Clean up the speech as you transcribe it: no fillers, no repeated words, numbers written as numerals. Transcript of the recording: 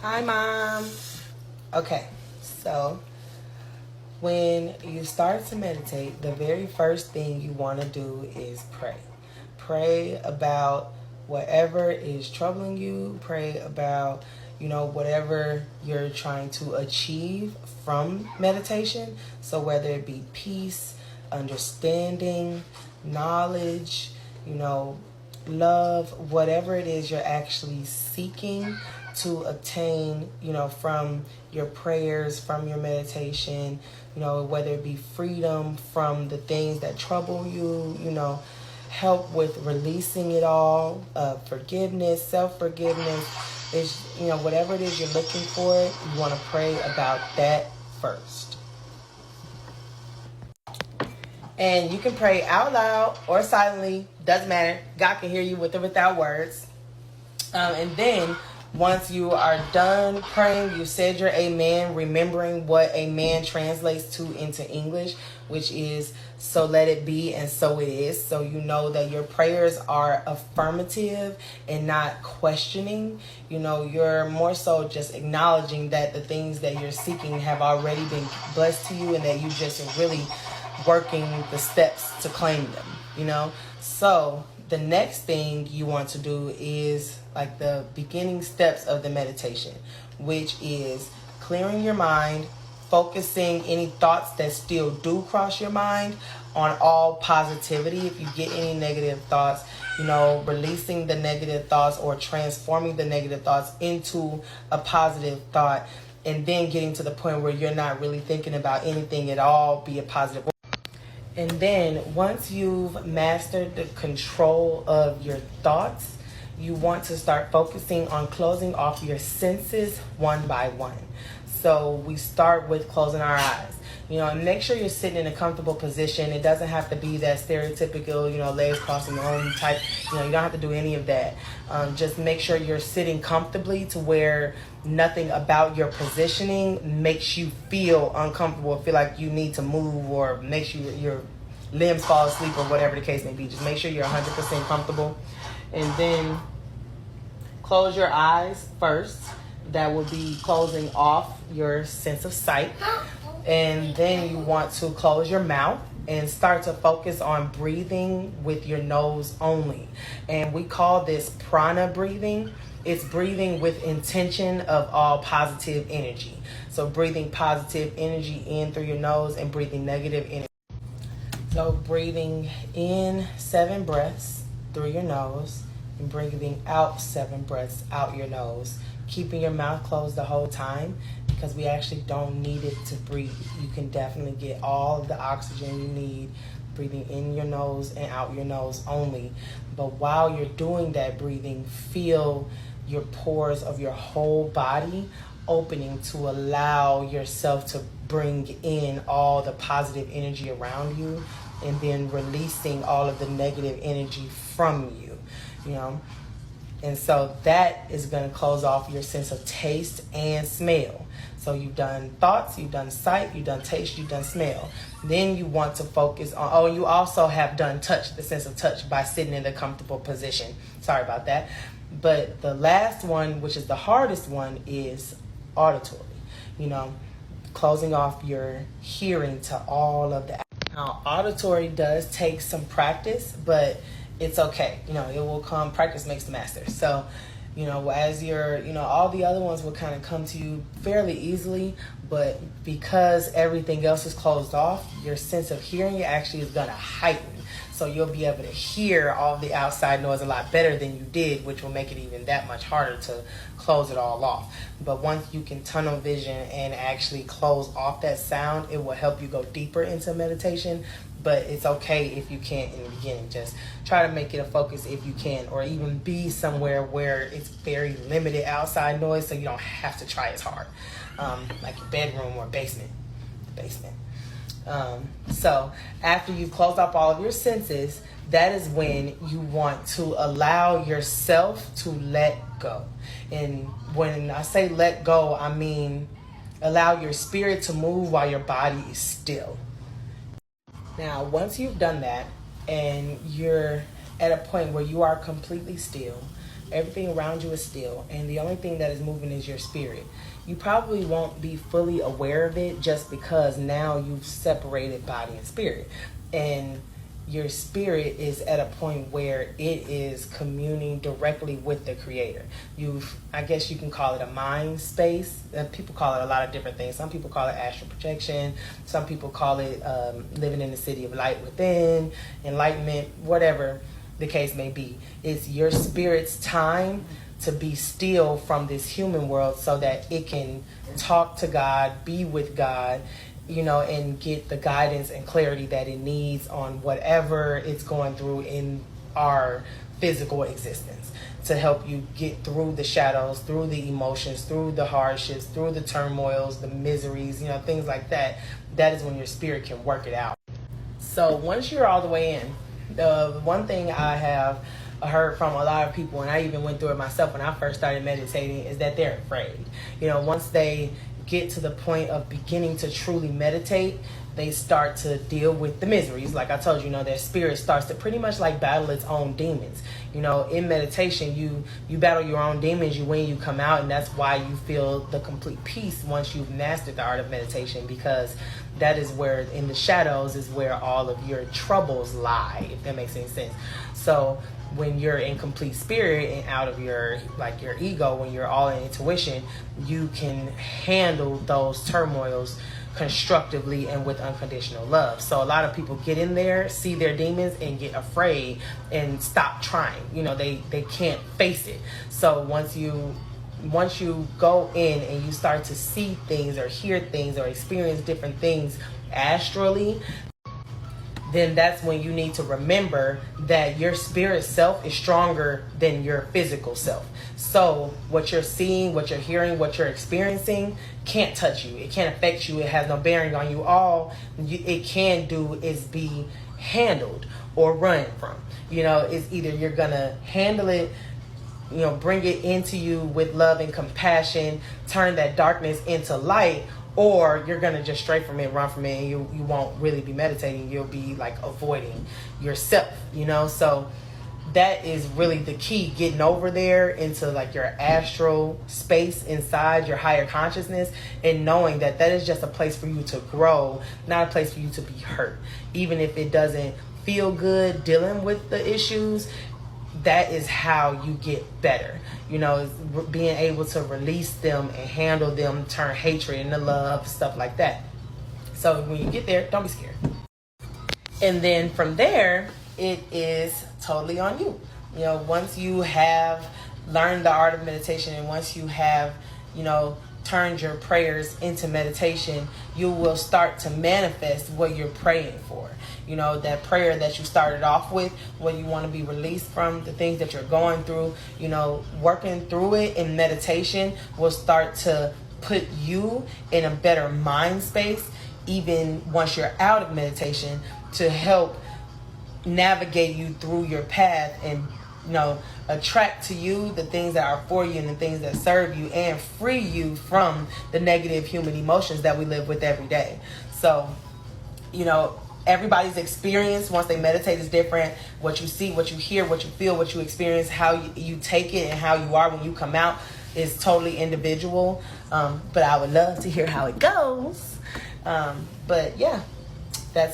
Hi, Mom. Okay, so when you start to meditate, the very first thing you want to do is pray. Pray about whatever is troubling you. Pray about, whatever you're trying to achieve from meditation. So whether it be peace, understanding, knowledge, love, whatever it is you're actually seeking to obtain, from your prayers, from your meditation, whether it be freedom from the things that trouble you, help with releasing it all, forgiveness, self-forgiveness, is, whatever it is you're looking for, you want to pray about that first. And you can pray out loud or silently, doesn't matter. God can hear you with or without words. And then once you are done praying, you said your amen, remembering what amen translates to into English, which is so let it be and so it is. So you know that your prayers are affirmative and not questioning. You're more so just acknowledging that the things that you're seeking have already been blessed to you and that you just really working the steps to claim them, So the next thing you want to do is like the beginning steps of the meditation, which is clearing your mind, focusing any thoughts that still do cross your mind on all positivity. If you get any negative thoughts, releasing the negative thoughts or transforming the negative thoughts into a positive thought, and then getting to the point where you're not really thinking about anything at all, be a positive. And then once you've mastered the control of your thoughts, you want to start focusing on closing off your senses one by one. So we start with closing our eyes. And make sure you're sitting in a comfortable position. It doesn't have to be that stereotypical, legs crossing the arm type. You don't have to do any of that. Just make sure you're sitting comfortably to where nothing about your positioning makes you feel uncomfortable, feel like you need to move, or makes your limbs fall asleep, or whatever the case may be. Just make sure you're 100% comfortable. And then close your eyes first. That will be closing off your sense of sight. And then you want to close your mouth and start to focus on breathing with your nose only. And we call this prana breathing. It's breathing with intention of all positive energy. So breathing positive energy in through your nose and breathing negative energy. So breathing in 7 breaths through your nose and breathing out 7 breaths out your nose. Keeping your mouth closed the whole time, because we actually don't need it to breathe. You can definitely get all of the oxygen you need breathing in your nose and out your nose only. But while you're doing that breathing, feel your pores of your whole body opening to allow yourself to bring in all the positive energy around you, and then releasing all of the negative energy from you, And so that is going to close off your sense of taste and smell. So you've done thoughts, you've done sight, you've done taste, you've done smell. Then you want to focus on, you also have done touch, the sense of touch, by sitting in the comfortable position. Sorry about that. But the last one, which is the hardest one, is auditory. Closing off your hearing to all of the. Now, auditory does take some practice, but it's okay. It will come. Practice makes the master. So, as you're, all the other ones will kind of come to you fairly easily, but because everything else is closed off, your sense of hearing actually is going to heighten. So you'll be able to hear all the outside noise a lot better than you did, which will make it even that much harder to close it all off. But once you can tunnel vision and actually close off that sound, it will help you go deeper into meditation. But it's okay if you can't in the beginning. Just try to make it a focus if you can, or even be somewhere where it's very limited outside noise, so you don't have to try as hard, like your bedroom or basement. So after you've closed off all of your senses, that is when you want to allow yourself to let go. And when I say let go, I mean allow your spirit to move while your body is still. Now, once you've done that and you're at a point where you are completely still, everything around you is still, and the only thing that is moving is your spirit. You probably won't be fully aware of it just because now you've separated body and spirit. And your spirit is at a point where it is communing directly with the creator. I guess you can call it a mind space. People call it a lot of different things. Some people call it astral projection. Some people call it living in the city of light within, enlightenment, whatever the case may be. It's your spirit's time to be still from this human world so that it can talk to God, be with God, and get the guidance and clarity that it needs on whatever it's going through in our physical existence, to help you get through the shadows, through the emotions, through the hardships, through the turmoils, the miseries, things like that. That is when your spirit can work it out. So once you're all the way in, the one thing I have heard from a lot of people, and I even went through it myself when I first started meditating, is that they're afraid. Once they get to the point of beginning to truly meditate, they start to deal with the miseries. Like I told you, their spirit starts to pretty much like battle its own demons. In meditation, you battle your own demons, you win, you come out, and that's why you feel the complete peace once you've mastered the art of meditation, because that is where, in the shadows, is where all of your troubles lie, if that makes any sense. So when you're in complete spirit and out of your ego, when you're all in intuition, you can handle those turmoils constructively and with unconditional love. So a lot of people get in there, see their demons, and get afraid and stop trying. They can't face it. So once you go in and you start to see things or hear things or experience different things astrally, then that's when you need to remember that your spirit self is stronger than your physical self. So what you're seeing, what you're hearing, what you're experiencing can't touch you. It can't affect you. It has no bearing on you. All it can do is be handled or run from. It's either you're going to handle it, bring it into you with love and compassion, turn that darkness into light, or you're going to just stray from it, run from it, and you won't really be meditating. You'll be like avoiding yourself, So that is really the key, getting over there into like your astral space inside your higher consciousness, and knowing that that is just a place for you to grow, not a place for you to be hurt. Even if it doesn't feel good dealing with the issues, that is how you get better. Being able to release them and handle them, turn hatred into love, stuff like that. So when you get there, don't be scared. And then from there, it is totally on you. Once you have learned the art of meditation, and once you have, turned your prayers into meditation, you will start to manifest what you're praying for. That prayer that you started off with, what you want to be released from, the things that you're going through, working through it in meditation will start to put you in a better mind space, even once you're out of meditation, to help navigate you through your path and attract to you the things that are for you and the things that serve you, and free you from the negative human emotions that we live with every day. So everybody's experience once they meditate is different. What you see, what you hear, what you feel, what you experience, how you take it, and how you are when you come out is totally individual. But I would love to hear how it goes. But yeah, that's how